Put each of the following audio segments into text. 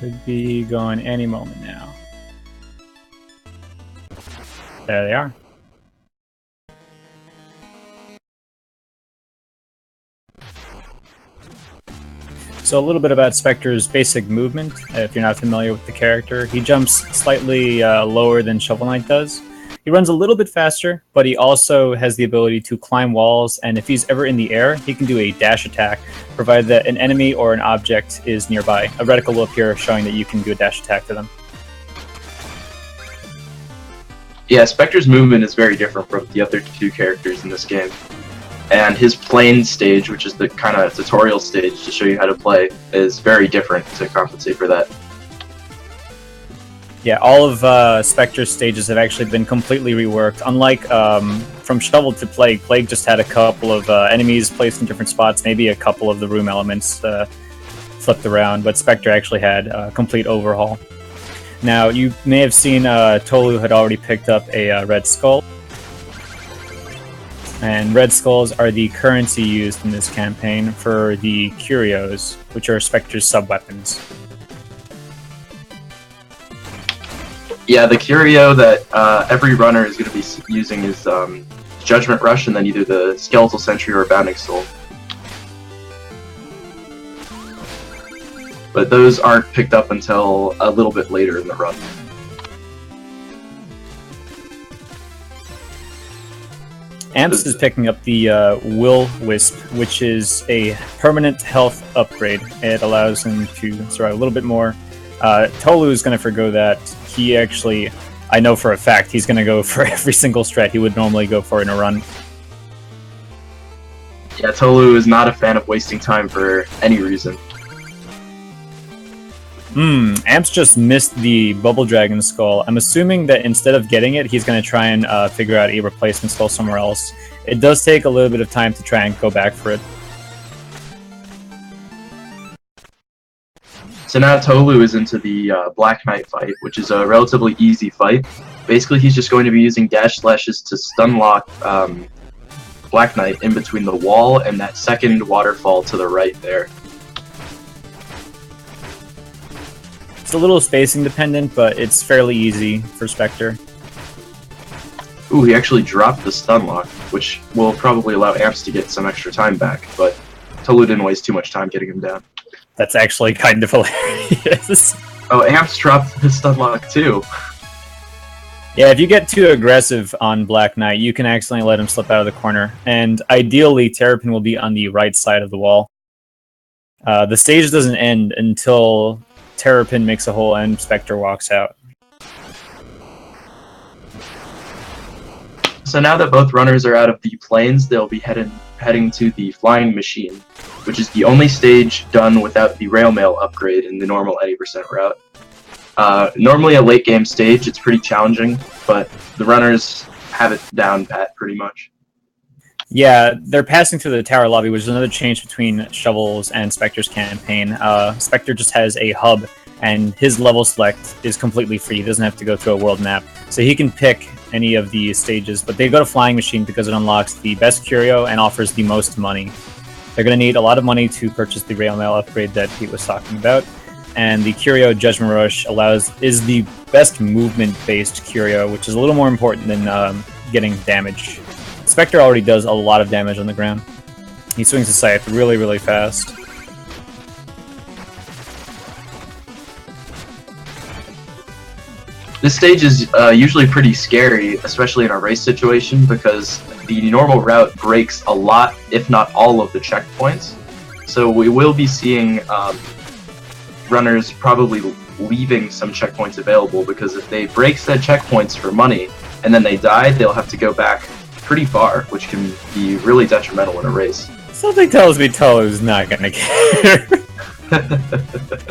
Should be going any moment now. There they are. So a little bit about Specter's basic movement, if you're not familiar with the character. He jumps slightly lower than Shovel Knight does. He runs a little bit faster, but he also has the ability to climb walls, and if he's ever in the air, he can do a dash attack, provided that an enemy or an object is nearby. A reticle will appear showing that you can do a dash attack to them. Yeah, Specter's movement is very different from the other two characters in this game. And his playing stage, which is the kind of tutorial stage to show you how to play, is very different to compensate for that. Yeah, all of Specter's stages have actually been completely reworked. Unlike from Shovel to Plague, Plague just had a couple of enemies placed in different spots, maybe a couple of the room elements flipped around, but Specter actually had a complete overhaul. Now, you may have seen Tohloo had already picked up a Red Skull. And Red Skulls are the currency used in this campaign for the Curios, which are Specter's sub-weapons. Yeah, the curio that every runner is going to be using is Judgment Rush, and then either the Skeletal Sentry or Bounding Soul. But those aren't picked up until a little bit later in the run. Amps is picking up the Will Wisp, which is a permanent health upgrade. It allows him to survive a little bit more. Tohloo is going to forgo that. He actually, I know for a fact, he's going to go for every single strat he would normally go for in a run. Yeah, Tohloo is not a fan of wasting time for any reason. Amps just missed the Bubble Dragon Skull. I'm assuming that instead of getting it, he's going to try and figure out a replacement skull somewhere else. It does take a little bit of time to try and go back for it. So now Tohloo is into the Black Knight fight, which is a relatively easy fight. Basically, he's just going to be using dash slashes to stun lock Black Knight in between the wall and that second waterfall to the right there. It's a little spacing dependent, but it's fairly easy for Specter. Ooh, he actually dropped the stun lock, which will probably allow Amps to get some extra time back, but Tohloo didn't waste too much time getting him down. That's actually kind of hilarious. Oh, Amps dropped his stun lock too. Yeah, if you get too aggressive on Black Knight, you can accidentally let him slip out of the corner. And ideally, Terrapin will be on the right side of the wall. The stage doesn't end until Terrapin makes a hole and Specter walks out. So now that both runners are out of the planes, they'll be heading to the Flying Machine, which is the only stage done without the rail mail upgrade in the normal 80% route. Normally a late game stage, it's pretty challenging, but the runners have it down pat pretty much. Yeah, they're passing through the tower lobby, which is another change between Shovel's and Specter's campaign. Specter just has a hub, and his level select is completely free. He doesn't have to go through a world map. So he can pick any of the stages, but they go to Flying Machine because it unlocks the best curio and offers the most money. They're going to need a lot of money to purchase the rail mail upgrade that Pete was talking about. And the curio Judgment Rush is the best movement-based curio, which is a little more important than getting damage. Specter already does a lot of damage on the ground. He swings the scythe really, really fast. This stage is usually pretty scary, especially in a race situation, because the normal route breaks a lot, if not all, of the checkpoints. So we will be seeing runners probably leaving some checkpoints available, because if they break said checkpoints for money and then they die, they'll have to go back pretty far, which can be really detrimental in a race. Something tells me Tohloo's not gonna care.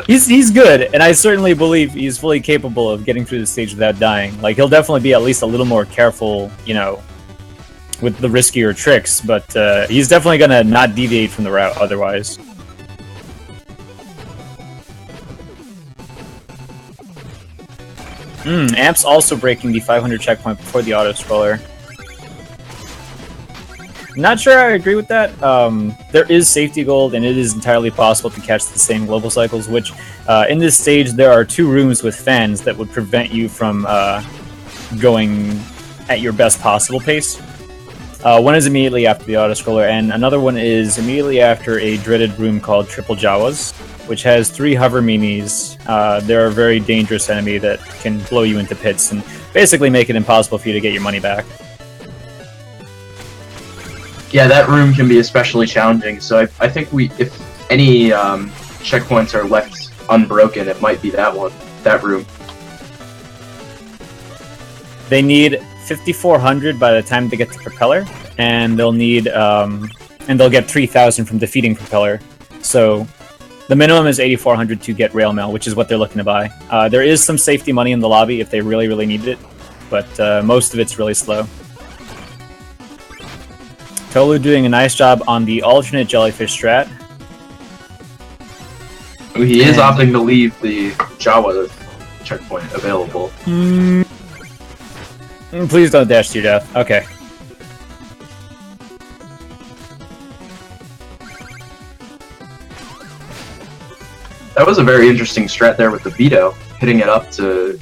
He's good, and I certainly believe he's fully capable of getting through the stage without dying. Like, he'll definitely be at least a little more careful, you know, with the riskier tricks, but he's definitely gonna not deviate from the route otherwise. Amps also breaking the 500 checkpoint before the auto-scroller. Not sure I agree with that. There is safety gold, and it is entirely possible to catch the same global cycles, which in this stage there are 2 rooms with fans that would prevent you from going at your best possible pace. One is immediately after the autoscroller, and another one is immediately after a dreaded room called Triple Jawas, which has 3 hover minis. They're a very dangerous enemy that can blow you into pits and basically make it impossible for you to get your money back. Yeah, that room can be especially challenging, so I think if any checkpoints are left unbroken, it might be that room. They need 5,400 by the time they get to Propeller, and they'll need and they'll get 3,000 from defeating Propeller. So the minimum is 8,400 to get Rail Mail, which is what they're looking to buy. There is some safety money in the lobby if they really, really need it, but most of it's really slow. Tohloo doing a nice job on the alternate jellyfish strat. He is opting to leave the Jawa checkpoint available. Please don't dash to your death. Okay. That was a very interesting strat there with the veto, hitting it up to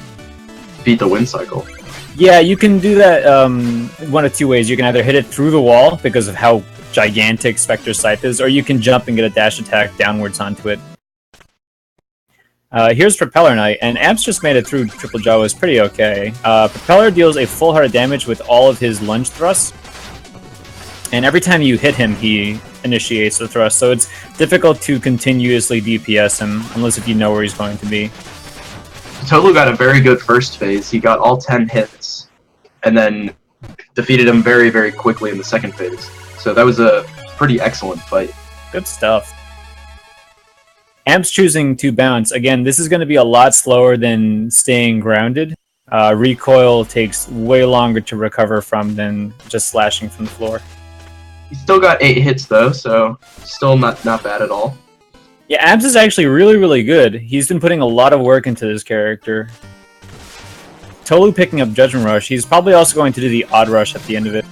beat the wind cycle. Yeah, you can do that one of 2 ways. You can either hit it through the wall because of how gigantic Specter's Scythe is, or you can jump and get a dash attack downwards onto it. Here's Propeller Knight, and Amps just made it through Triple Jawas pretty okay. Propeller deals a full heart of damage with all of his lunge thrusts, and every time you hit him, he initiates the thrust, so it's difficult to continuously DPS him, unless if you know where he's going to be. Tohloo got a very good first phase. He got all 10 hits, and then defeated him very, very quickly in the second phase. So that was a pretty excellent fight. Good stuff. Amps choosing to bounce. Again, this is going to be a lot slower than staying grounded. Recoil takes way longer to recover from than just slashing from the floor. He still got 8 hits though, so still not bad at all. Yeah, Amps is actually really, really good. He's been putting a lot of work into this character. Tohloo picking up Judgment Rush. He's probably also going to do the Odd Rush at the end of it.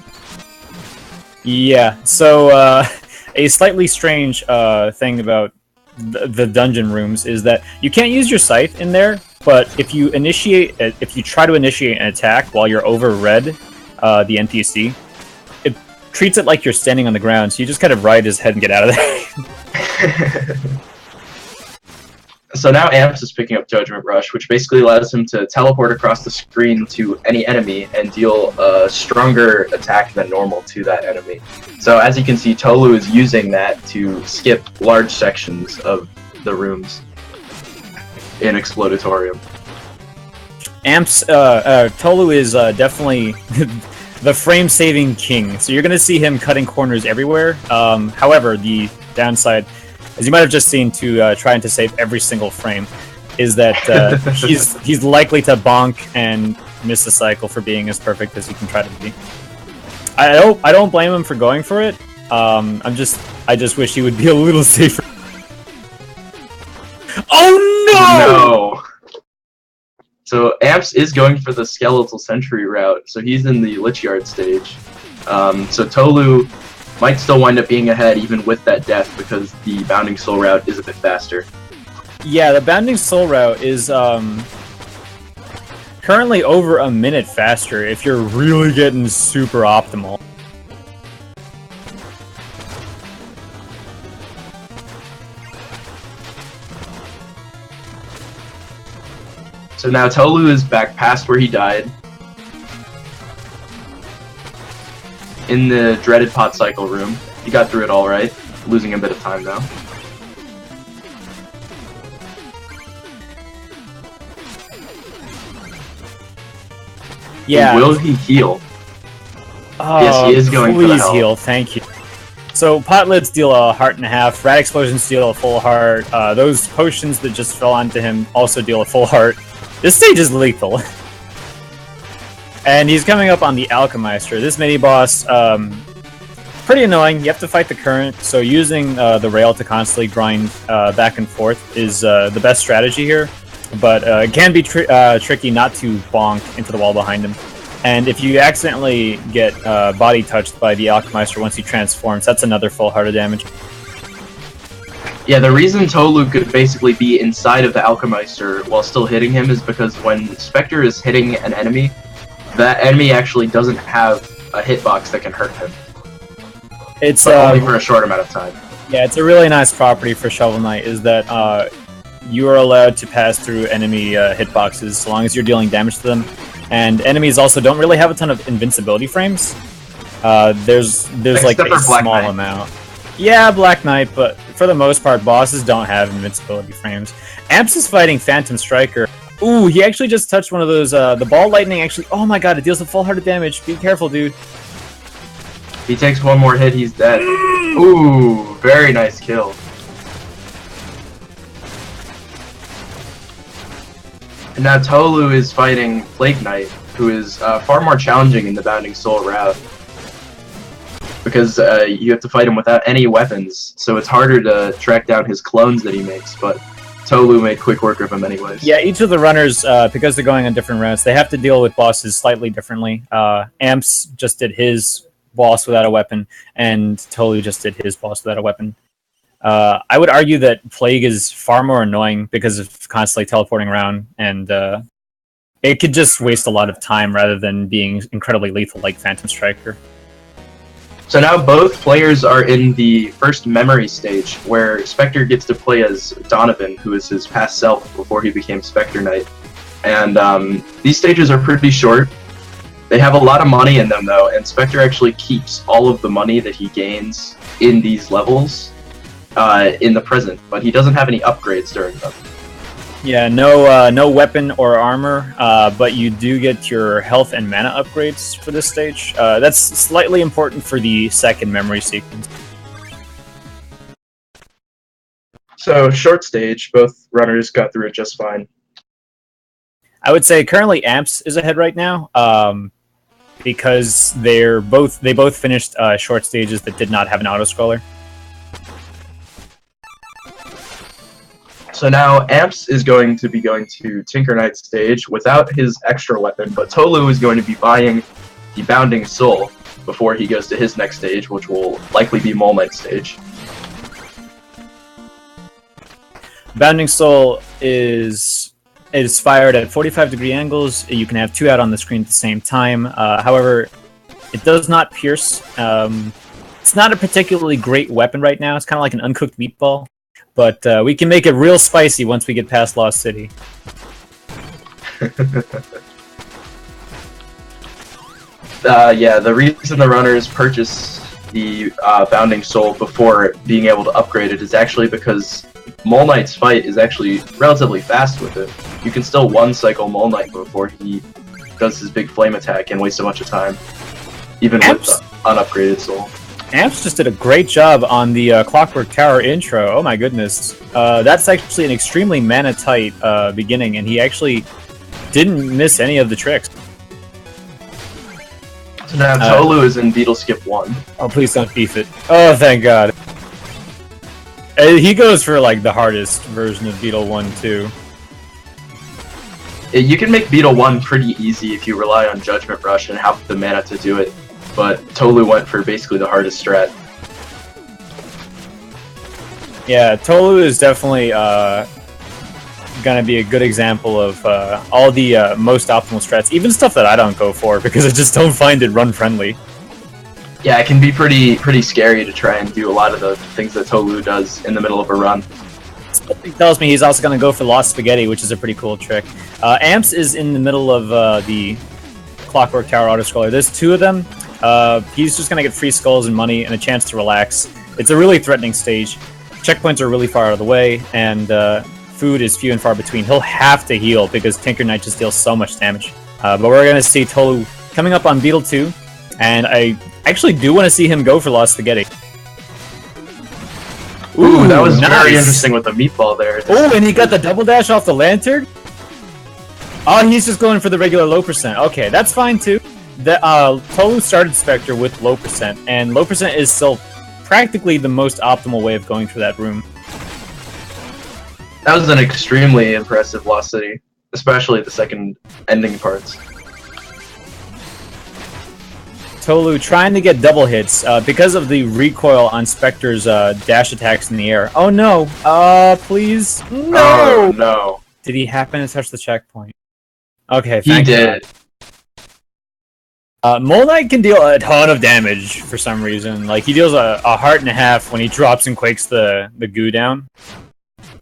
Yeah, so a slightly strange thing about the dungeon rooms is that you can't use your scythe in there, but if you try to initiate an attack while you're over red, the NPC, it treats it like you're standing on the ground, so you just kind of ride his head and get out of there. So now Amps is picking up Judgment Rush, which basically allows him to teleport across the screen to any enemy and deal a stronger attack than normal to that enemy. So as you can see, Tohloo is using that to skip large sections of the rooms in Explodatorium. Tohloo is definitely the frame-saving king, so you're going to see him cutting corners everywhere. However, the downside, as you might have just seen, to trying to save every single frame, is that he's likely to bonk and miss the cycle for being as perfect as he can try to be. I don't blame him for going for it. I just wish he would be a little safer. Oh no! No. So Amps is going for the Skeletal Sentry route, so he's in the Lich Yard stage. So Tohloo might still wind up being ahead even with that death because the Bounding Soul route is a bit faster. Yeah, the Bounding Soul route is currently over a minute faster if you're really getting super optimal. So now Tohloo is back past where he died. In the dreaded pot cycle room. He got through it alright, losing a bit of time though. Yeah. Will he heal? Oh, yes, he is going for the health. Heal, thank you. So pot lids deal a heart and a half, rat explosions deal a full heart, those potions that just fell onto him also deal a full heart. This stage is lethal. And he's coming up on the Alchemeister. This mini-boss, pretty annoying. You have to fight the current, so using the rail to constantly grind back and forth is the best strategy here. But it can be tricky not to bonk into the wall behind him. And if you accidentally get body touched by the Alchemeister once he transforms, that's another full heart of damage. Yeah, the reason Tohloo could basically be inside of the Alchemeister while still hitting him is because when Specter is hitting an enemy, that enemy actually doesn't have a hitbox that can hurt him. It's only for a short amount of time. Yeah, it's a really nice property for Shovel Knight is that you are allowed to pass through enemy hitboxes as long as you're dealing damage to them. And enemies also don't really have a ton of invincibility frames. There's like a small amount. Yeah, Black Knight, but for the most part, bosses don't have invincibility frames. Amps is fighting Phantom Striker. Ooh, he actually just touched one of those, the ball lightning actually, oh my god, it deals a full heart of damage. Be careful, dude. He takes one more hit, he's dead. Ooh, very nice kill. And now Tohloo is fighting Plague Knight, who is far more challenging in the Bounding Soul route. Because you have to fight him without any weapons, so it's harder to track down his clones that he makes, but Tohloo made quick work of him anyways. Yeah, each of the runners, because they're going on different routes, they have to deal with bosses slightly differently. Amps just did his boss without a weapon, and Tohloo just did his boss without a weapon. I would argue that Plague is far more annoying because of constantly teleporting around, and it could just waste a lot of time rather than being incredibly lethal like Phantom Striker. So now both players are in the first memory stage, where Specter gets to play as Donovan, who is his past self before he became Specter Knight. And these stages are pretty short. They have a lot of money in them, though, and Specter actually keeps all of the money that he gains in these levels in the present, but he doesn't have any upgrades during them. Yeah, no weapon or armor, but you do get your health and mana upgrades for this stage. That's slightly important for the second memory sequence. So, short stage, both runners got through it just fine. I would say currently Amps is ahead right now, because they both finished short stages that did not have an autoscroller. So now Amps is going to be going to Tinker Knight's stage without his extra weapon, but Tohloo is going to be buying the Bounding Soul before he goes to his next stage, which will likely be Mole Knight's stage. Bounding Soul is fired at 45-degree angles. You can have two out on the screen at the same time. However, it does not pierce. It's not a particularly great weapon right now. It's kind of like an uncooked meatball. But we can make it real spicy once we get past Lost City. Yeah, the reason the runners purchase the Bounding Soul before being able to upgrade it is actually because Mole Knight's fight is actually relatively fast with it. You can still one-cycle Mole Knight before he does his big flame attack and waste a bunch of time, even with the unupgraded soul. Amps just did a great job on the Clockwork Tower intro. Oh my goodness. That's actually an extremely mana-tight beginning, and he actually didn't miss any of the tricks. So now Tohloo is in Beetle Skip 1. Oh, please don't beef it. Oh, thank God. He goes for, like, the hardest version of Beetle 1, too. You can make Beetle 1 pretty easy if you rely on Judgment Rush and have the mana to do it. But Tohloo went for basically the hardest strat. Yeah, Tohloo is definitely gonna be a good example of all the most optimal strats, even stuff that I don't go for because I just don't find it run friendly. Yeah, it can be pretty scary to try and do a lot of the things that Tohloo does in the middle of a run. Something tells me he's also gonna go for Lost Spaghetti, which is a pretty cool trick. Amps is in the middle of the Clockwork Tower autoscroller. There's two of them. He's just gonna get free skulls and money and a chance to relax. It's a really threatening stage. Checkpoints are really far out of the way, and food is few and far between. He'll have to heal because Tinker Knight just deals so much damage. But we're gonna see Tohloo coming up on Beetle 2, and I actually do want to see him go for Lost Spaghetti. Ooh, that was nice. Very interesting with the meatball there. Oh, and he got the double dash off the lantern? Oh, he's just going for the regular low percent. Okay, that's fine too. Tohloo started Spectre with low percent, and low percent is still practically the most optimal way of going through that room. That was an extremely impressive Lost City, especially the second ending parts. Tohloo trying to get double hits because of the recoil on Specter's dash attacks in the air. Oh no! Please no! Oh no! Did he happen to touch the checkpoint? Okay, He did. Mole Knight can deal a ton of damage for some reason. Like, he deals a heart and a half when he drops and quakes the goo down.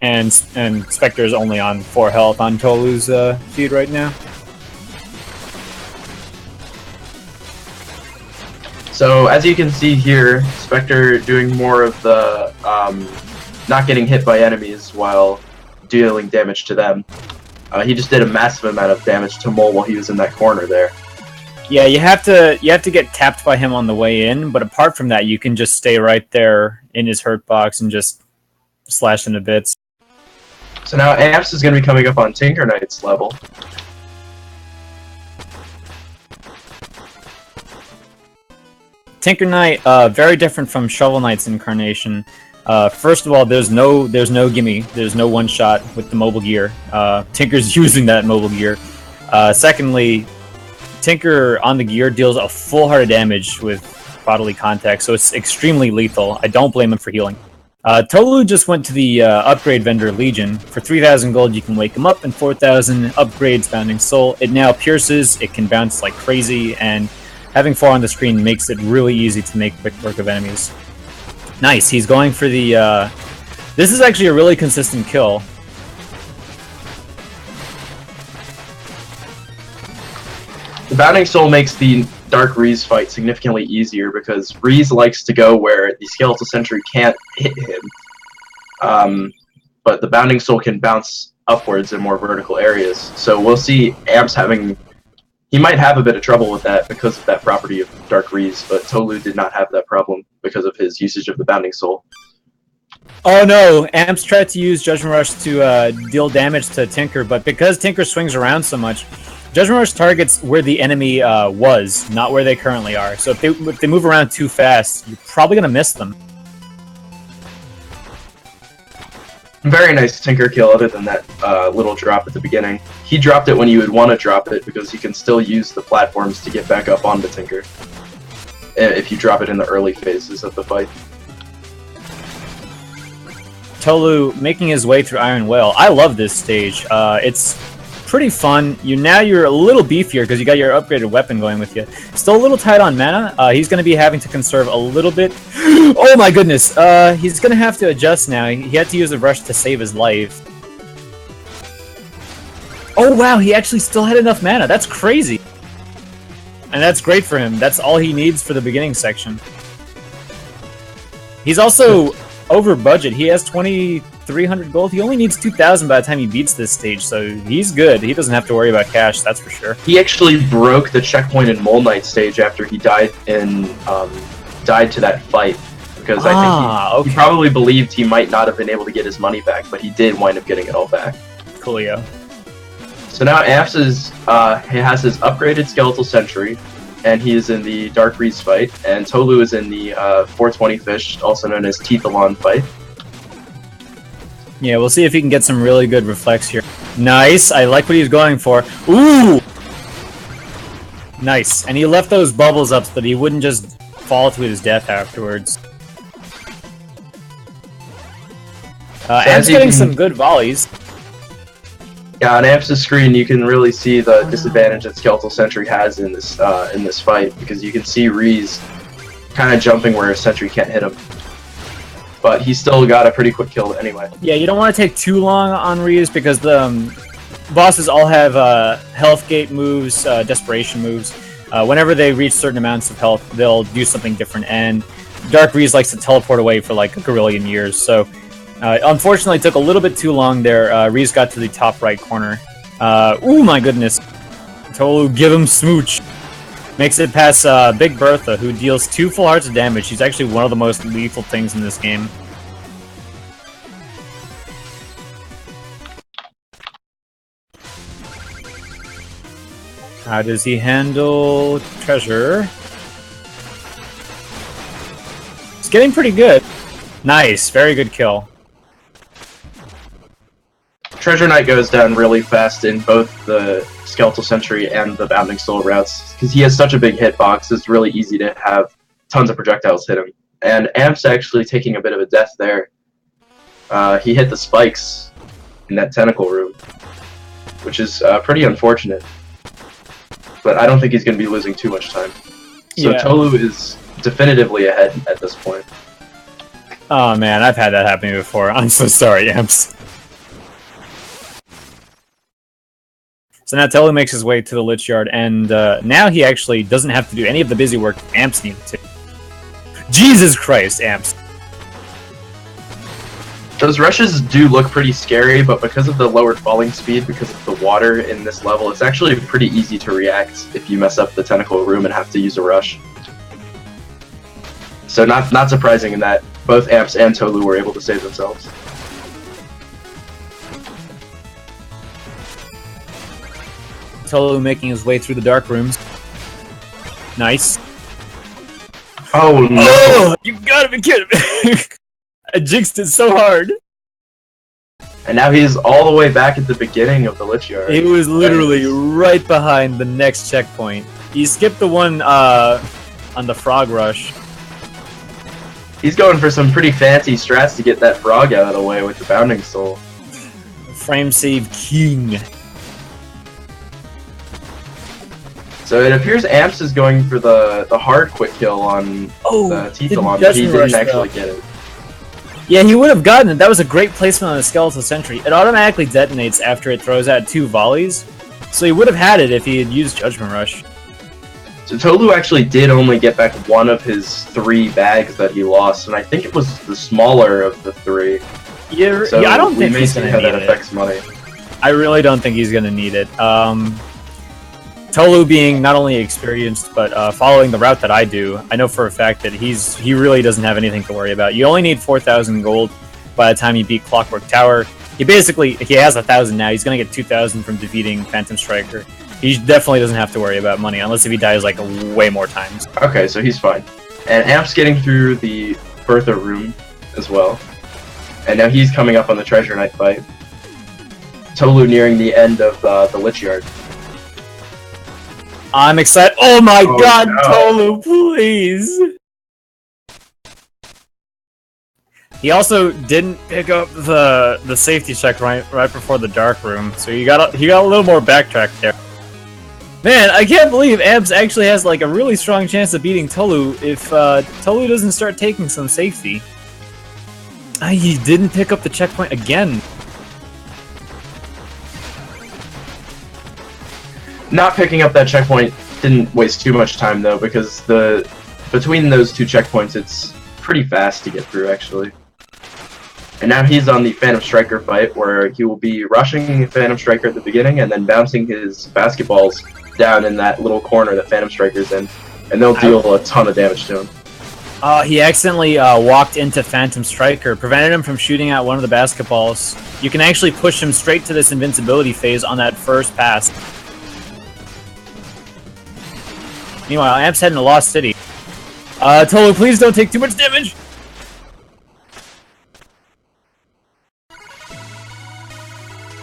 And Spectre is only on 4 health on Tohloo's feed right now. So, as you can see here, Spectre doing more of the not getting hit by enemies while dealing damage to them. He just did a massive amount of damage to Mole while he was in that corner there. Yeah, you have to get tapped by him on the way in, but apart from that, you can just stay right there in his hurt box and just slash into bits. So now Amps is going to be coming up on Tinker Knight's level. Tinker Knight, very different from Shovel Knight's incarnation. First of all, there's no gimme, there's no one shot with the mobile gear. Tinker's using that mobile gear. Secondly, Tinker on the gear deals a full heart of damage with bodily contact, so it's extremely lethal. I don't blame him for healing. Tohloo just went to the upgrade vendor Legion. For 3,000 gold, you can wake him up, and 4,000 upgrades Bounding Soul. It now pierces, it can bounce like crazy, and having 4 on the screen makes it really easy to make quick work of enemies. Nice, he's going for the... This is actually a really consistent kill. The Bounding Soul makes the Dark Reese fight significantly easier because Reese likes to go where the Skeletal Sentry can't hit him. But the Bounding Soul can bounce upwards in more vertical areas. So we'll see Amps having... He might have a bit of trouble with that because of that property of Dark Reese, but Tohloo did not have that problem because of his usage of the Bounding Soul. Oh no, Amps tried to use Judgment Rush to deal damage to Tinker, but because Tinker swings around so much, Judgment Rush targets where the enemy was, not where they currently are. So if they move around too fast, you're probably going to miss them. Very nice Tinker kill other than that little drop at the beginning. He dropped it when you would want to drop it because he can still use the platforms to get back up onto Tinker if you drop it in the early phases of the fight. Tohloo making his way through Iron Whale. I love this stage. It's pretty fun. You're a little beefier because you got your upgraded weapon going with you. Still a little tight on mana. He's going to be having to conserve a little bit. Oh my goodness! He's going to have to adjust now. He had to use a rush to save his life. Oh wow, he actually still had enough mana. That's crazy. And that's great for him. That's all he needs for the beginning section. He's also over budget. He has 2,300 gold. He only needs 2,000 by the time he beats this stage, so he's good. He doesn't have to worry about cash, that's for sure. He actually broke the checkpoint in Mole Knight stage after he died to that fight. Because I think he probably believed he might not have been able to get his money back, but he did wind up getting it all back. Coolio. So now Amps he has his upgraded Skeletal Sentry, and he is in the Dark Reese fight, and Tohloo is in the 420 Fish, also known as Teethalon fight. Yeah, we'll see if he can get some really good reflex here. Nice, I like what he's going for. Ooh! Nice, and he left those bubbles up so that he wouldn't just fall to his death afterwards. Amps getting some good volleys. Yeah, on Amps' screen you can really see the disadvantage that Skeletal Sentry has in this fight, because you can see Reese kind of jumping where a Sentry can't hit him. But he still got a pretty quick kill anyway. Yeah, you don't want to take too long on Reese because the bosses all have health gate moves, desperation moves. Whenever they reach certain amounts of health, they'll do something different, and Dark Reese likes to teleport away for like a gorillion years, so unfortunately it took a little bit too long there. Reese got to the top right corner. Ooh, my goodness. Tohloo, give him smooch. Makes it past Big Bertha, who deals 2 full hearts of damage. She's actually one of the most lethal things in this game. How does he handle Treasure? It's getting pretty good. Nice, very good kill. Treasure Knight goes down really fast in both the Skeletal Sentry and the Bounding Soul routes, because he has such a big hitbox, it's really easy to have tons of projectiles hit him. And Amp's actually taking a bit of a death there. He hit the spikes in that tentacle room, which is pretty unfortunate. But I don't think he's going to be losing too much time. So yeah. Tohloo is definitively ahead at this point. Oh man, I've had that happen before. I'm so sorry, Amps. So now Tohloo makes his way to the Lich Yard, and now he actually doesn't have to do any of the busy work Amps needed to. Jesus Christ, Amps. Those rushes do look pretty scary, but because of the lowered falling speed, because of the water in this level, it's actually pretty easy to react if you mess up the tentacle room and have to use a rush. So not surprising in that both Amps and Tohloo were able to save themselves. Tohloo making his way through the dark rooms. Nice. Oh no! Oh, you gotta be kidding me! I jinxed it so hard. And now he's all the way back at the beginning of the Lich Yard. He was literally right behind the next checkpoint. He skipped the one on the Frog Rush. He's going for some pretty fancy strats to get that frog out of the way with the Bounding Soul. Frame save king. So it appears Amps is going for the hard quick kill on the Tohloo, but he didn't actually get it. Yeah, he would have gotten it. That was a great placement on the Skeletal Sentry. It automatically detonates after it throws out 2 volleys, so he would have had it if he had used Judgment Rush. So Tohloo actually did only get back one of his 3 bags that he lost, and I think it was the smaller of the 3. Yeah, so I don't think he's going to need that affects money. I really don't think he's going to need it. Tohloo being not only experienced, but following the route that I do, I know for a fact that he really doesn't have anything to worry about. You only need 4,000 gold by the time you beat Clockwork Tower. He has 1,000 now. He's going to get 2,000 from defeating Phantom Striker. He definitely doesn't have to worry about money, unless if he dies like way more times. Okay, so he's fine. And Amp's getting through the Bertha room as well. And now he's coming up on the Treasure Knight fight. Tohloo nearing the end of the Lich Yard. I'm excited. Oh my god, no. Tohloo, please! He also didn't pick up the safety check right before the dark room, so he got a little more backtrack there. Man, I can't believe Amps actually has like a really strong chance of beating Tohloo if Tohloo doesn't start taking some safety. He didn't pick up the checkpoint again. Not picking up that checkpoint didn't waste too much time though, because between those 2 checkpoints it's pretty fast to get through actually. And now he's on the Phantom Striker fight, where he will be rushing Phantom Striker at the beginning and then bouncing his basketballs down in that little corner that Phantom Striker's in, and they'll deal a ton of damage to him. He accidentally walked into Phantom Striker, prevented him from shooting out one of the basketballs. You can actually push him straight to this invincibility phase on that first pass. Meanwhile, Amp's heading to Lost City. Tohloo, please don't take too much damage!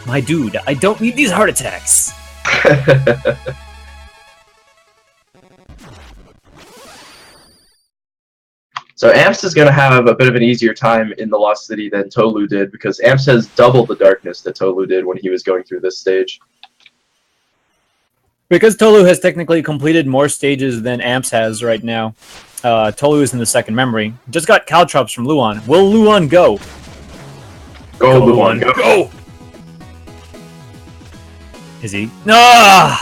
My dude, I don't need these heart attacks! So Amps is going to have a bit of an easier time in the Lost City than Tohloo did, because Amps has double the darkness that Tohloo did when he was going through this stage. Because Tohloo has technically completed more stages than Amps has right now, Tohloo is in the second memory. Just got caltrops from Luan. Will Luan go? Go, Luan, go! Go! Is he? No!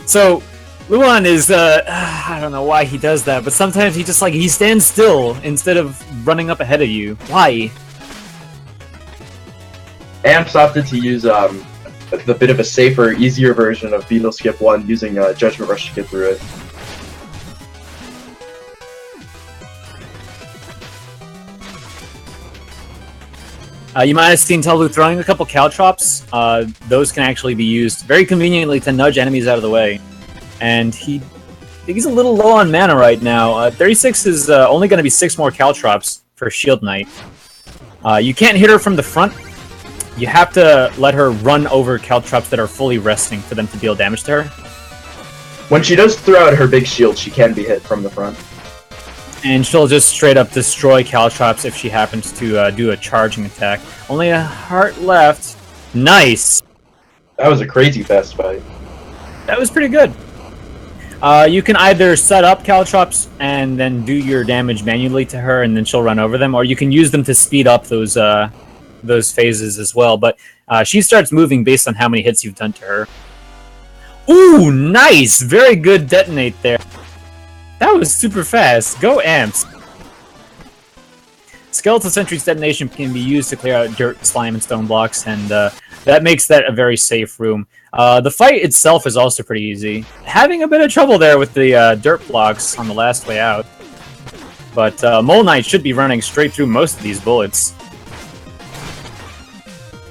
So, Luan is, I don't know why he does that, but sometimes he just, he stands still instead of running up ahead of you. Why? Amps opted to use, the bit of a safer, easier version of Beetle Skip 1 using Judgment Rush to get through it. You might have seen Tohloo throwing a couple caltrops. Those can actually be used very conveniently to nudge enemies out of the way. And he's a little low on mana right now. 36 is only going to be 6 more caltrops for Shield Knight. You can't hit her from the front, you have to let her run over caltrops that are fully resting for them to deal damage to her. When she does throw out her big shield, she can be hit from the front. And she'll just straight up destroy caltrops if she happens to do a charging attack. Only a heart left. Nice! That was a crazy fast fight. That was pretty good. You can either set up caltrops and then do your damage manually to her, and then she'll run over them, or you can use them to speed up those phases as well. But she starts moving based on how many hits you've done to her. Ooh, nice! Very good detonate there. That was super fast. Go Amps! Skeletal Sentry's detonation can be used to clear out dirt, slime, and stone blocks, and that makes that a very safe room. The fight itself is also pretty easy. Having a bit of trouble there with the dirt blocks on the last way out. But Mole Knight should be running straight through most of these bullets.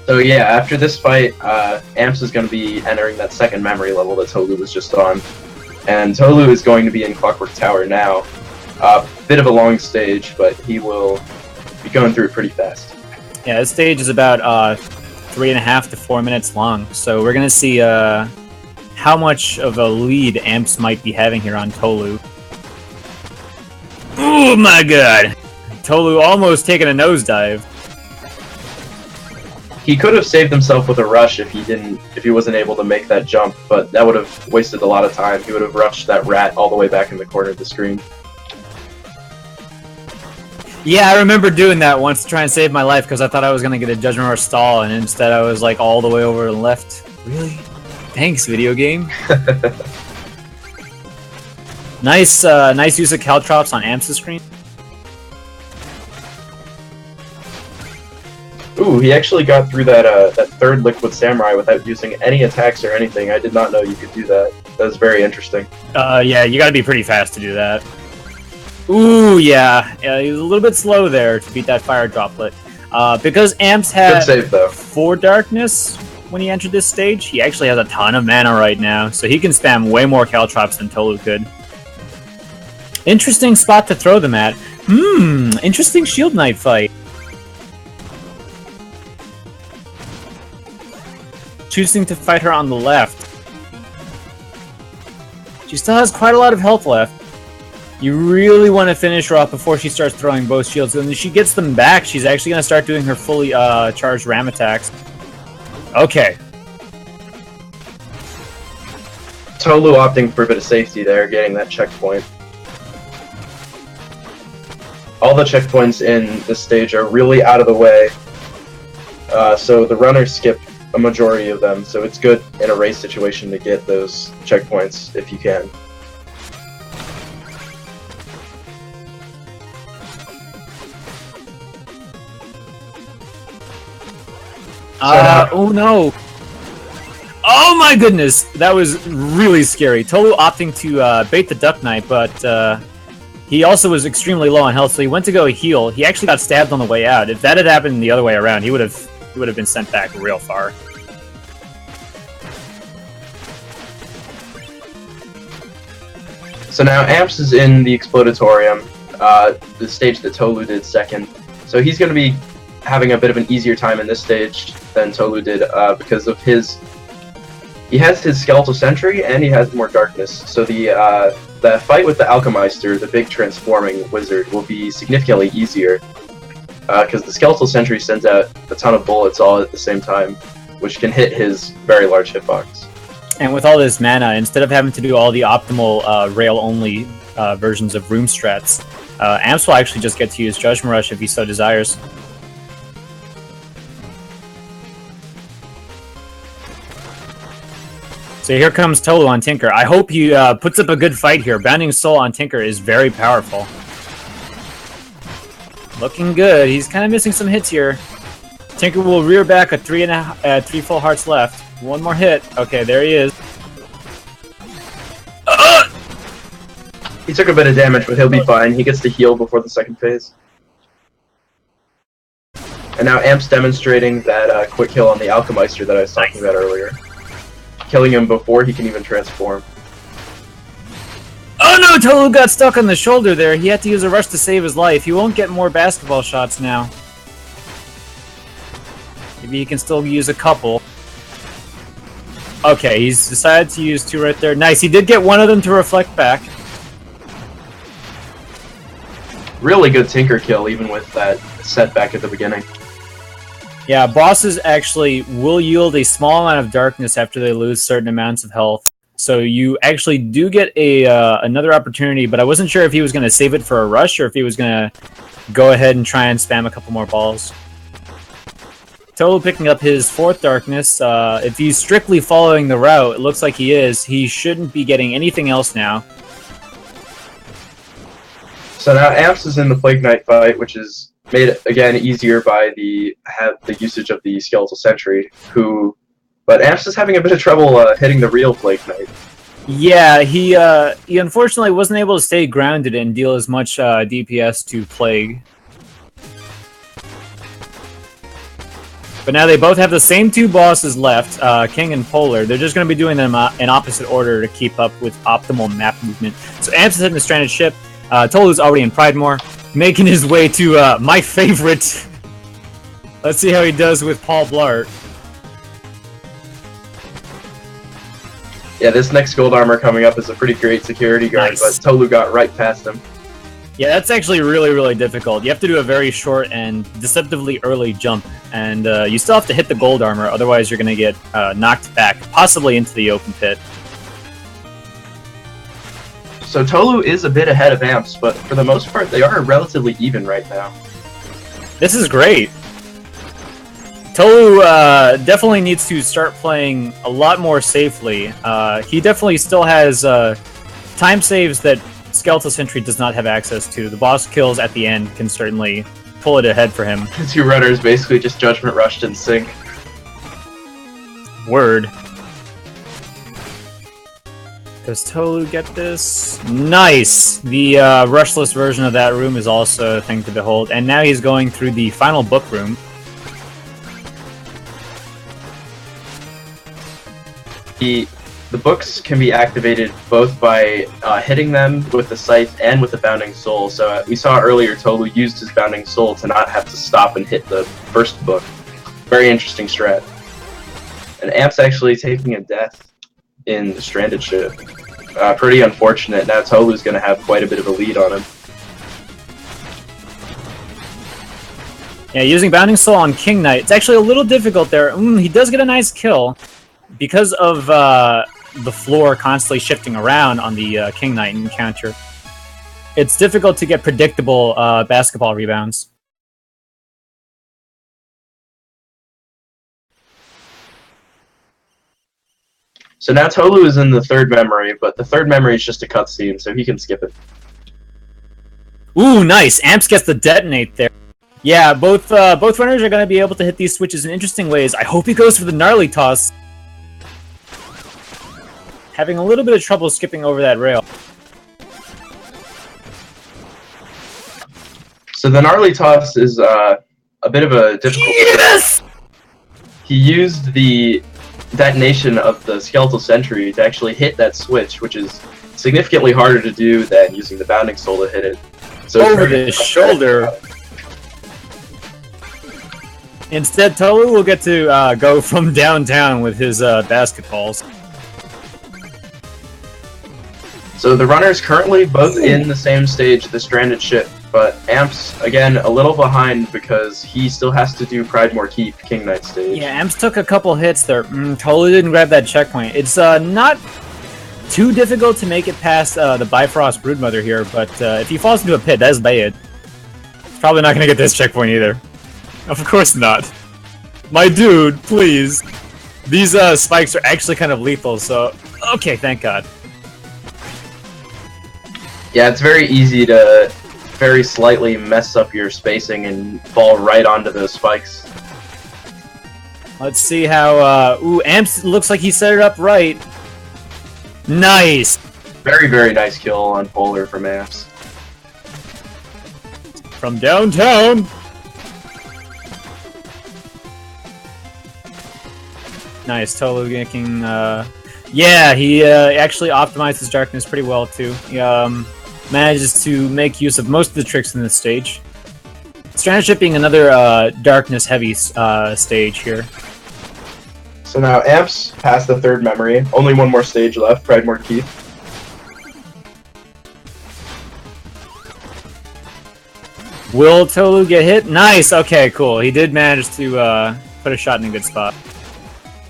So yeah, after this fight, Amps is going to be entering that second memory level that Tohloo was just on. And Tohloo is going to be in Clockwork Tower now. Bit of a long stage, but he will be going through it pretty fast. Yeah, this stage is about 3.5 to 4 minutes long, so we're gonna see how much of a lead Amps might be having here on Tohloo. Oh my god! Tohloo almost taking a nosedive. He could have saved himself with a rush if he wasn't able to make that jump, but that would have wasted a lot of time. He would have rushed that rat all the way back in the corner of the screen. Yeah, I remember doing that once to try and save my life because I thought I was going to get a Judgment Rush stall, and instead I was like all the way over to the left. Really? Thanks, video game. Nice use of caltrops on Amps' screen. Ooh, he actually got through that third Liquid Samurai without using any attacks or anything. I did not know you could do that. That was very interesting. Yeah, you gotta be pretty fast to do that. Ooh, yeah. He was a little bit slow there to beat that fire droplet. Because Amps had 4 darkness when he entered this stage, he actually has a ton of mana right now, so he can spam way more caltrops than Tohloo could. Interesting spot to throw them at. Interesting Shield Knight fight. Choosing to fight her on the left. She still has quite a lot of health left. You really want to finish her off before she starts throwing both shields. And when she gets them back, she's actually going to start doing her fully charged ram attacks. Okay. Tohloo opting for a bit of safety there, getting that checkpoint. All the checkpoints in this stage are really out of the way, so the runners skip a majority of them, so it's good in a race situation to get those checkpoints if you can. Oh no! Oh my goodness! That was really scary. Tohloo opting to bait the Duck Knight, but he also was extremely low on health, so he went to go heal. He actually got stabbed on the way out. If that had happened the other way around, he would have been sent back real far. So now Amps is in the Explodatorium, the stage that Tohloo did second. So he's going to be having a bit of an easier time in this stage than Tohloo did because of he has his Skeletal Sentry and he has more darkness. So the fight with the Alchemeister, the big transforming wizard, will be significantly easier because the Skeletal Sentry sends out a ton of bullets all at the same time, which can hit his very large hitbox. And with all this mana, instead of having to do all the optimal rail-only versions of room strats, Amps will actually just get to use Judgment Rush if he so desires. So here comes Tohloo on Tinker. I hope he puts up a good fight here. Bounding Soul on Tinker is very powerful. Looking good. He's kind of missing some hits here. Tinker will rear back at 3 full hearts left. One more hit. Okay, there he is. He took a bit of damage, but he'll be fine. He gets to heal before the second phase. And now Amps demonstrating that quick kill on the Alchemeister that I was talking about earlier. Killing him before he can even transform. Oh no, Tohloo got stuck on the shoulder there. He had to use a rush to save his life. He won't get more basketball shots now. Maybe he can still use a couple. Okay, he's decided to use 2 right there. Nice, he did get one of them to reflect back. Really good Tinker kill, even with that setback at the beginning. Yeah, bosses actually will yield a small amount of darkness after they lose certain amounts of health. So you actually do get a another opportunity, but I wasn't sure if he was going to save it for a rush or if he was going to go ahead and try and spam a couple more balls. Tohloo picking up his 4th darkness. If he's strictly following the route, it looks like he is. He shouldn't be getting anything else now. So now Amps is in the Plague Knight fight, which is made again easier by the usage of the Skeletal Sentry, but Amps is having a bit of trouble hitting the real Plague Knight. Yeah, he unfortunately wasn't able to stay grounded and deal as much DPS to Plague. But now they both have the same 2 bosses left, King and Polar. They're just going to be doing them in opposite order to keep up with optimal map movement. So Amps is hitting the stranded ship. Tohloo's already in Pridemore, making his way to my favorite. Let's see how he does with Paul Blart. Yeah, this next gold armor coming up is a pretty great security guard, Nice. but Tohloo got right past him. Yeah, that's actually really, really difficult. You have to do a very short and deceptively early jump, and you still have to hit the gold armor, otherwise you're going to get knocked back, possibly into the open pit. So Tohloo is a bit ahead of Amps, but for the most part, they are relatively even right now. This is great. Tohloo definitely needs to start playing a lot more safely. He definitely still has time saves that Skeletal Sentry does not have access to. The boss kills at the end can certainly pull it ahead for him. The 2 runners basically just Judgment Rushed in sync. Word. Does Tohloo get this? Nice! The rushless version of that room is also a thing to behold. And now he's going through the final book room. The books can be activated both by hitting them with the Scythe and with the Bounding Soul. So we saw earlier Tohloo used his Bounding Soul to not have to stop and hit the first book. Very interesting strat. And Amp's actually taking a death in the stranded ship. Pretty unfortunate. Now Tohloo's going to have quite a bit of a lead on him. Yeah, using Bounding Soul on King Knight, it's actually a little difficult there. He does get a nice kill. Because of the floor constantly shifting around on the King Knight encounter, it's difficult to get predictable basketball rebounds. So now Tohloo is in the 3rd memory, but the 3rd memory is just a cutscene, so he can skip it. Ooh, nice! Amps gets the detonate there. Yeah, both runners are going to be able to hit these switches in interesting ways. I hope he goes for the gnarly toss. Having a little bit of trouble skipping over that rail. So the gnarly toss is a bit of a difficult. Yes! He used the detonation of the Skeletal Sentry to actually hit that switch, which is significantly harder to do than using the Bounding Soul to hit it. So over the shoulder. Instead, Tohloo will get to go from downtown with his basketballs. So the runners currently both in the same stage, the stranded ship, but Amps, again, a little behind because he still has to do Pridemore Keep King Knight stage. Yeah, Amps took a couple hits there. Tohloo didn't grab that checkpoint. It's not too difficult to make it past the Bifrost Broodmother here, but if he falls into a pit, that's bad. He's probably not going to get this checkpoint either. Of course not. My dude, please. These spikes are actually kind of lethal, so... Okay, thank God. Yeah, it's very easy to very slightly mess up your spacing and fall right onto those spikes. Let's see how... ooh, Amps looks like he set it up right. Nice! Very, very nice kill on Polar from Amps. From downtown! Nice, Tohloo making... Yeah, he actually optimized his darkness pretty well, too. He manages to make use of most of the tricks in this stage. Stranded Ship being another darkness-heavy stage here. So now Amps passed the third memory. Only one more stage left. Pridemore Keith. Will Tohloo get hit? Nice! Okay, cool. He did manage to put a shot in a good spot.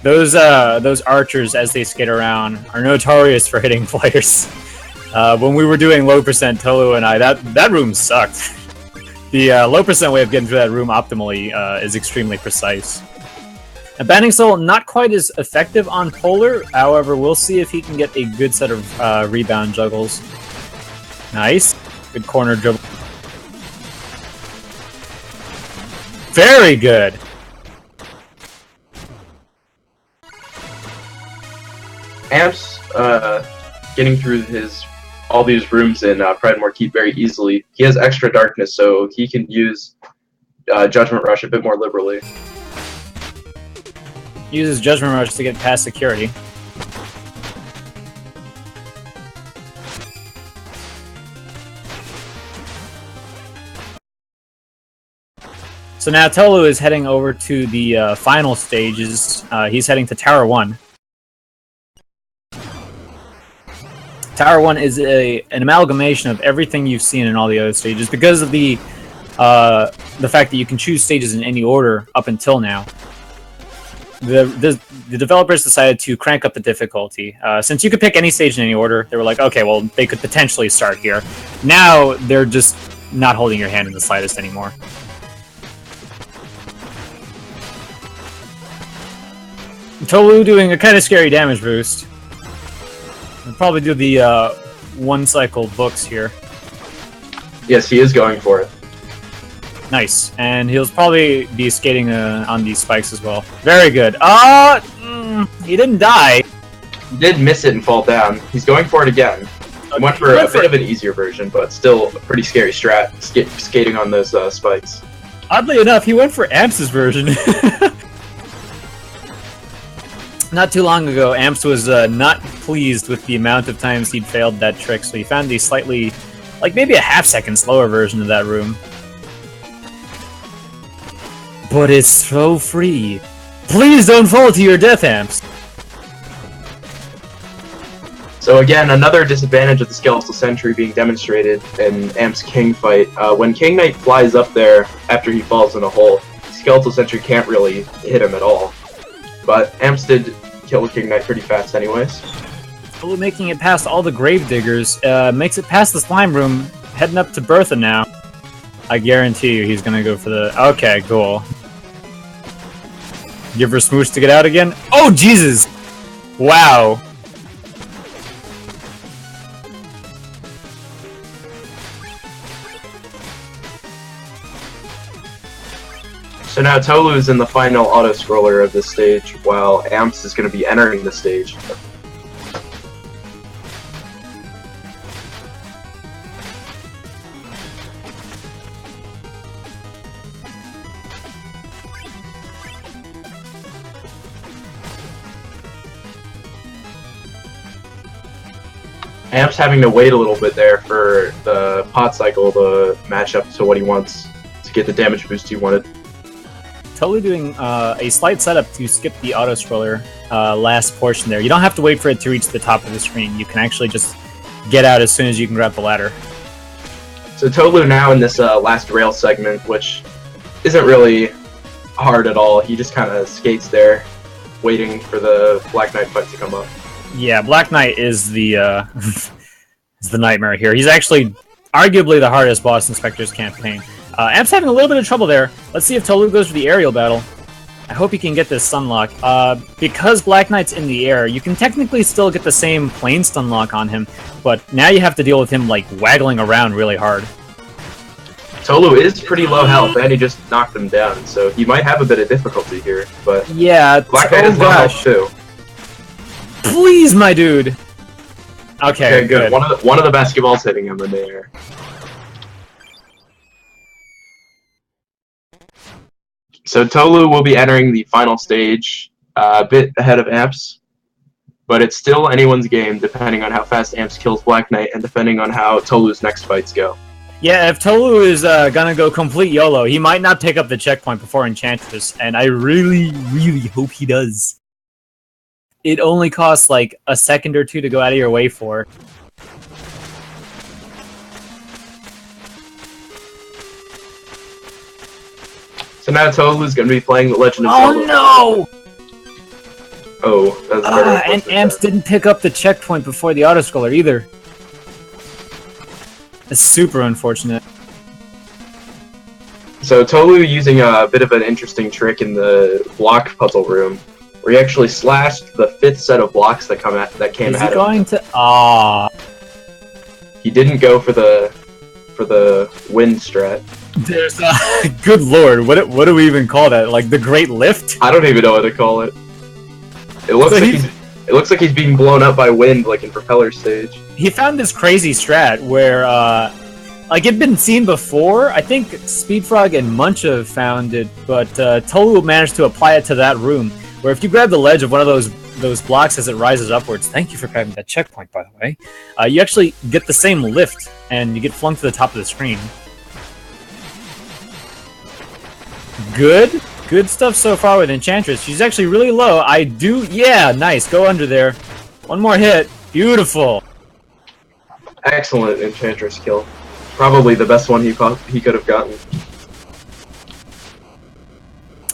Those archers, as they skate around, are notorious for hitting players. When we were doing low percent, Tohloo and I, that room sucked. The low percent way of getting through that room optimally is extremely precise. Abandoning Soul, not quite as effective on Polar, however, we'll see if he can get a good set of rebound juggles. Nice. Good corner dribble. Very good! Amps getting through all these rooms in Pridemore Keith very easily. He has extra darkness, so he can use Judgment Rush a bit more liberally. Uses Judgment Rush to get past security. So now Tohloo is heading over to the final stages. He's heading to Tower 1. Tower 1 is an amalgamation of everything you've seen in all the other stages because of the fact that you can choose stages in any order up until now. The developers decided to crank up the difficulty. Since you could pick any stage in any order, they were like, okay, well, they could potentially start here. Now, they're just not holding your hand in the slightest anymore. Tohloo doing a kind of scary damage boost. I'll probably do the one-cycle books here. Yes, he is going for it. Nice. And he'll probably be skating on these spikes as well. Very good. He didn't die. He did miss it and fall down. He's going for it again. He went for a bit of an easier version, but still a pretty scary strat, skating on those spikes. Oddly enough, he went for Amps' version. Not too long ago, Amps was not pleased with the amount of times he'd failed that trick, so he found the slightly, like maybe a half-second slower version of that room. But it's so free. Please don't fall to your death, Amps! So again, another disadvantage of the Skeletal Sentry being demonstrated in Amp's King fight. When King Knight flies up there after he falls in a hole, Skeletal Sentry can't really hit him at all. But Amps did kill King Knight pretty fast anyways. Tohloo making it past all the Gravediggers, makes it past the Slime Room, heading up to Bertha now. I guarantee you he's gonna go for the... Okay, cool. Give her smooch to get out again? Oh, Jesus! Wow. So now Tohloo is in the final auto-scroller of this stage, while Amps is going to be entering the stage. Amps having to wait a little bit there for the pot cycle to match up to what he wants to get the damage boost he wanted. Tohloo doing a slight setup to skip the auto-scroller last portion there. You don't have to wait for it to reach the top of the screen. You can actually just get out as soon as you can grab the ladder. So Tohloo now in this last rail segment, which isn't really hard at all. He just kind of skates there, waiting for the Black Knight fight to come up. Yeah, Black Knight is the is the nightmare here. He's actually arguably the hardest boss in Specter's campaign. Amp's having a little bit of trouble there. Let's see if Tohloo goes for the aerial battle. I hope he can get this stunlock. Because Black Knight's in the air, you can technically still get the same plane stunlock on him, but now you have to deal with him, like, waggling around really hard. Tohloo is pretty low health, and he just knocked him down, so he might have a bit of difficulty here, but... Yeah, Black Knight is low health, too. Please, my dude! Okay, good. One of the basketballs hitting him in the air. So Tohloo will be entering the final stage, a bit ahead of Amps, but it's still anyone's game depending on how fast Amps kills Black Knight and depending on how Tohloo's next fights go. Yeah, if Tohloo is gonna go complete YOLO, he might not pick up the checkpoint before Enchantress, and I really, really hope he does. It only costs like a second or two to go out of your way for. So now Tohloo's gonna be playing The Legend of Oh Zelda. no! Oh, that's very And Amps didn't pick up the checkpoint before the autoscroller either. It's super unfortunate. So Tohloo using a bit of an interesting trick in the block puzzle room, where he actually slashed the 5th set of blocks that came at him. Is he going to? Ah. He didn't go for the wind strat. There's good lord, what do we even call that? Like the Great Lift? I don't even know what to call it. It looks So like it looks like he's being blown up by wind, like in Propeller Stage. He found this crazy strat where, like it'd been seen before. I think Speedfrog and Muncha found it, but Tohloo managed to apply it to that room. Where if you grab the ledge of one of those blocks as it rises upwards, thank you for grabbing that checkpoint, by the way, you actually get the same lift, and you get flung to the top of the screen. Good stuff so far with Enchantress. She's actually really low. Yeah, nice. Go under there. One more hit. Beautiful. Excellent Enchantress kill. Probably the best one he could have gotten.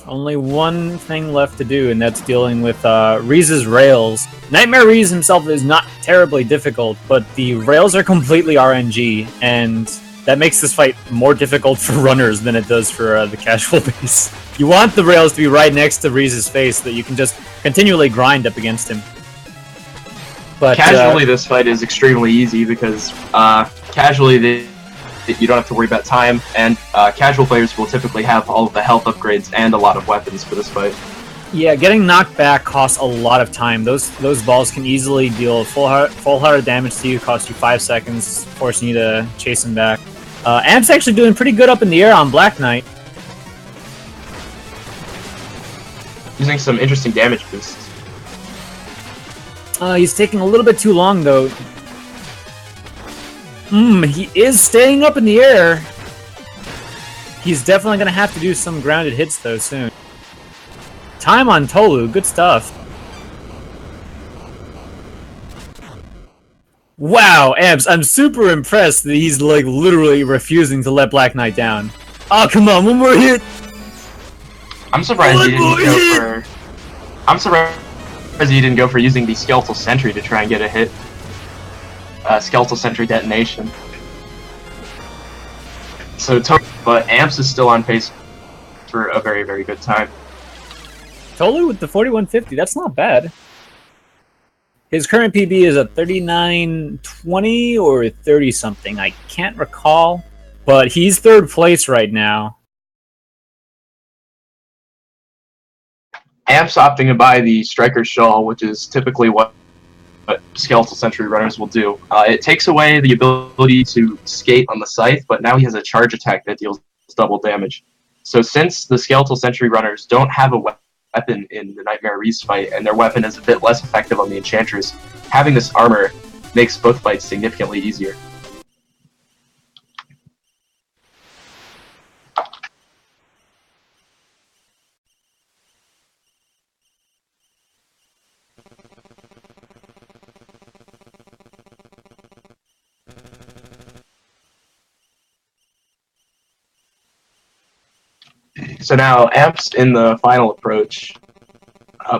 Only one thing left to do, and that's dealing with Reese's rails. Nightmare Reese himself is not terribly difficult, but the rails are completely RNG, and that makes this fight more difficult for runners than it does for the casual base. You want the rails to be right next to Reese's face so that you can just continually grind up against him. But casually, this fight is extremely easy because casually you don't have to worry about time, and casual players will typically have all of the health upgrades and a lot of weapons for this fight. Yeah, getting knocked back costs a lot of time. Those balls can easily deal full heart damage to you, cost you 5 seconds, forcing you to chase them back. Amp's actually doing pretty good up in the air on Black Knight. Using some interesting damage boosts. He's taking a little bit too long, though. He is staying up in the air. He's definitely going to have to do some grounded hits, though, soon. Time on Tohloo, good stuff. Wow, Amps, I'm super impressed that he's, like, literally refusing to let Black Knight down. Oh, come on, one more hit! I'm surprised he didn't go for... I'm surprised he didn't go for using the Skeletal Sentry to try and get a hit. Skeletal Sentry detonation. So, but Amps is still on pace for a very, very good time. Tohloo with the 4150, that's not bad. His current PB is a 39.20 or 30 something, I can't recall. But he's third place right now. Amps opting to buy the Striker's Shawl, which is typically what Skeletal Sentry runners will do. It takes away the ability to skate on the Scythe, but now he has a charge attack that deals double damage. So since the Skeletal Sentry runners don't have a weapon in the Nightmare Reese fight, and their weapon is a bit less effective on the Enchantress, having this armor makes both fights significantly easier. So now, Amps in the final approach,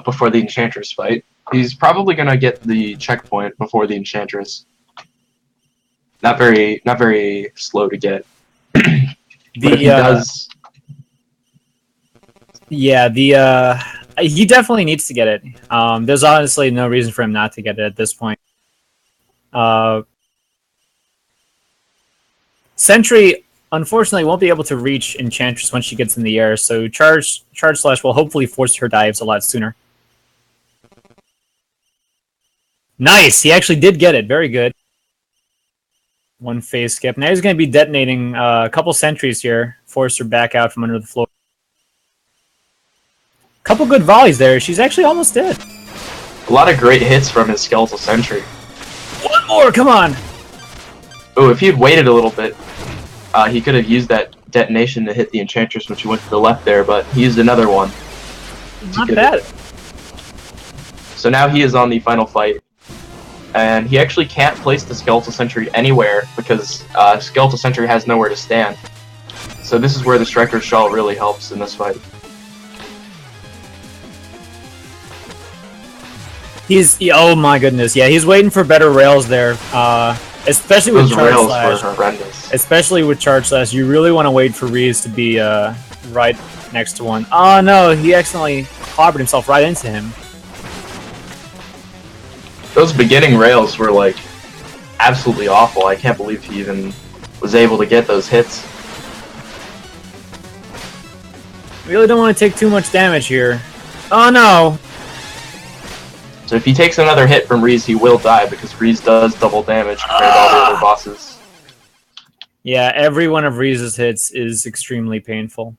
before the Enchantress fight, he's probably gonna get the checkpoint before the Enchantress. Not very slow to get. But he does. Yeah, he definitely needs to get it. There's honestly no reason for him not to get it at this point. Sentry, unfortunately, won't be able to reach Enchantress once she gets in the air, so Charge Slash will hopefully force her dives a lot sooner. Nice! He actually did get it. Very good. One phase skip. Now he's going to be detonating a couple sentries here. Force her back out from under the floor. Couple good volleys there. She's actually almost dead. A lot of great hits from his Skeletal Sentry. One more! Come on! Oh, if he had waited a little bit. He could have used that detonation to hit the Enchantress when she went to the left there, but he used another one. Not bad. So now he is on the final fight. And he actually can't place the Skeletal Sentry anywhere because Skeletal Sentry has nowhere to stand. So this is where the Striker's Shawl really helps in this fight. Oh my goodness, yeah, he's waiting for better rails there. Especially with Those Charge rails Slash. were horrendous. Especially with Charge Slash, you really want to wait for Reese to be right next to one. Oh no, he accidentally clobbered himself right into him. Those beginning rails were like absolutely awful. I can't believe he even was able to get those hits. Really don't want to take too much damage here. Oh no! So if he takes another hit from Reese, he will die because Reese does double damage compared to all the other bosses. Yeah, every one of Reese's hits is extremely painful.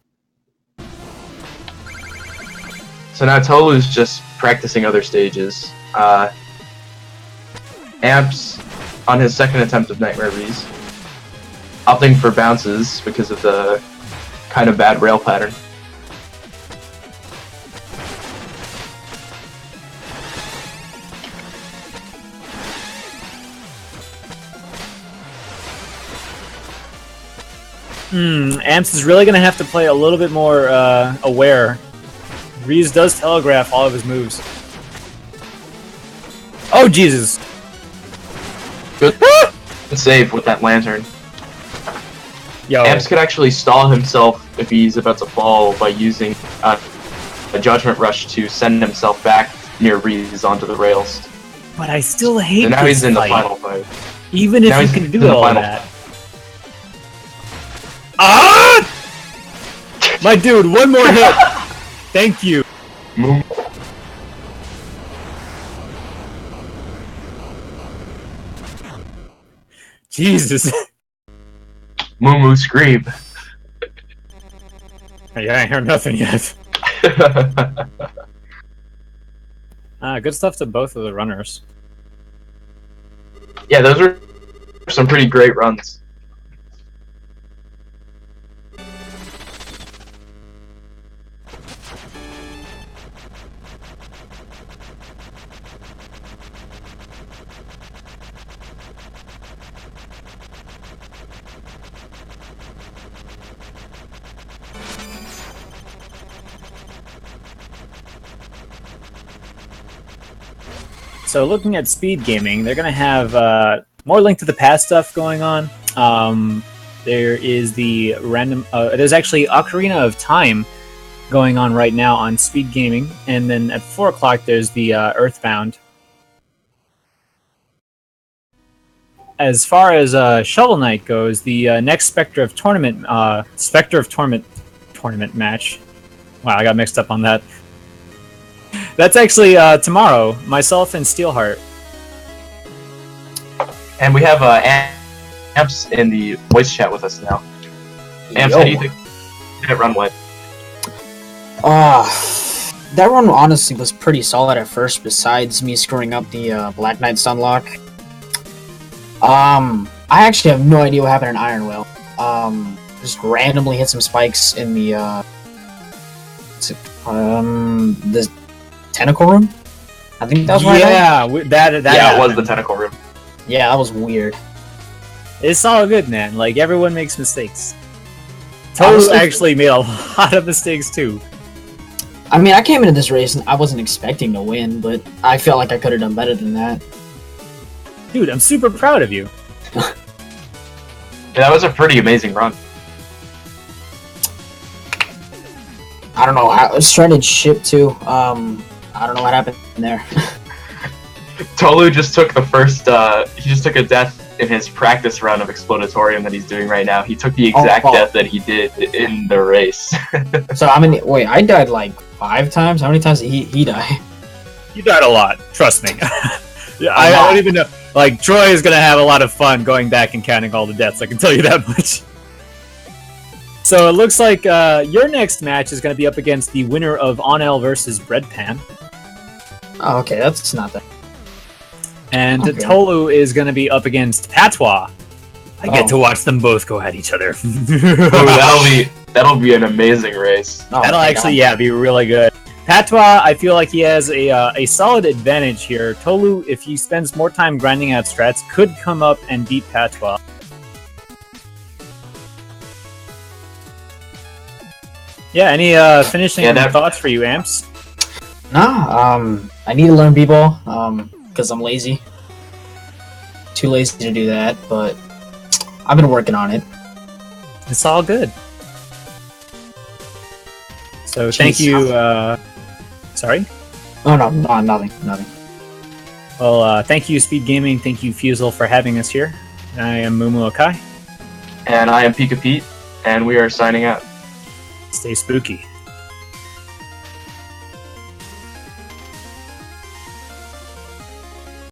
So now Tohloo's just practicing other stages. Amps, on his second attempt of Nightmare Reese, opting for bounces because of the kind of bad rail pattern. Amps is really going to have to play a little bit more aware. Reese does telegraph all of his moves. Oh, Jesus! Good save with that lantern. Yo. Amps could actually stall himself if he's about to fall by using a Judgment Rush to send himself back near Reese onto the rails. But I still hate And now this he's in fight. the final fight. Even if Now you he's can in do the all final that. Ah! My dude, one more hit! Thank you. Move. Jesus. Moo scream. Yeah, I heard nothing yet. Good stuff to both of the runners. Yeah, those are some pretty great runs. So looking at speed gaming, they're going to have more Link to the Past stuff going on. There is the random... there's actually Ocarina of Time going on right now on speed gaming. And then at 4 o'clock, there's the Earthbound. As far as Shovel Knight goes, the next Specter of Torment tournament match. Wow, I got mixed up on that. That's actually tomorrow. Myself and Steelheart. And we have Amps in the voice chat with us now. Amps, how do you think that run went? That run honestly was pretty solid at first, besides me screwing up the Black Knight Sunlock. I actually have no idea what happened in Iron Will. Just randomly hit some spikes in the the tentacle room. I think that was right. Yeah, that Yeah, it was the tentacle room. Yeah, that was weird. It's all good, man. Like, everyone makes mistakes. Tohloo actually made a lot of mistakes, too. I mean, I came into this race and I wasn't expecting to win, but I felt like I could have done better than that. Dude, I'm super proud of you. Yeah, that was a pretty amazing run. I don't know, I was trying to ship too. I don't know what happened there. Tohloo just took the first, he just took a death in his practice run of Explodatorium that he's doing right now. He took the exact death that he did in the race. So how many, wait, I died like 5 times? How many times did he die? You died a lot, trust me. Yeah, I don't even know. Like, Troy is gonna have a lot of fun going back and counting all the deaths, I can tell you that much. So it looks like your next match is gonna be up against the winner of Onel versus Breadpan. Oh, okay, that's not that. And Okay. Tohloo is gonna be up against Patois. I get to watch them both go at each other. Oh, that'll be an amazing race. Oh, That'll my actually, God. be really good. Patois, I feel like he has a solid advantage here. Tohloo, if he spends more time grinding out strats, could come up and beat Patois. Yeah, any finishing thoughts for you, Amps? Nah, I need to learn b-ball, because I'm lazy. Too lazy to do that, but I've been working on it. It's all good. So thank you. Sorry? Oh no, nothing. Well, thank you, Speed Gaming. Thank you, Fusel, for having us here. I am Mumu Okai. And I am Pika Pete, and we are signing out. Stay spooky.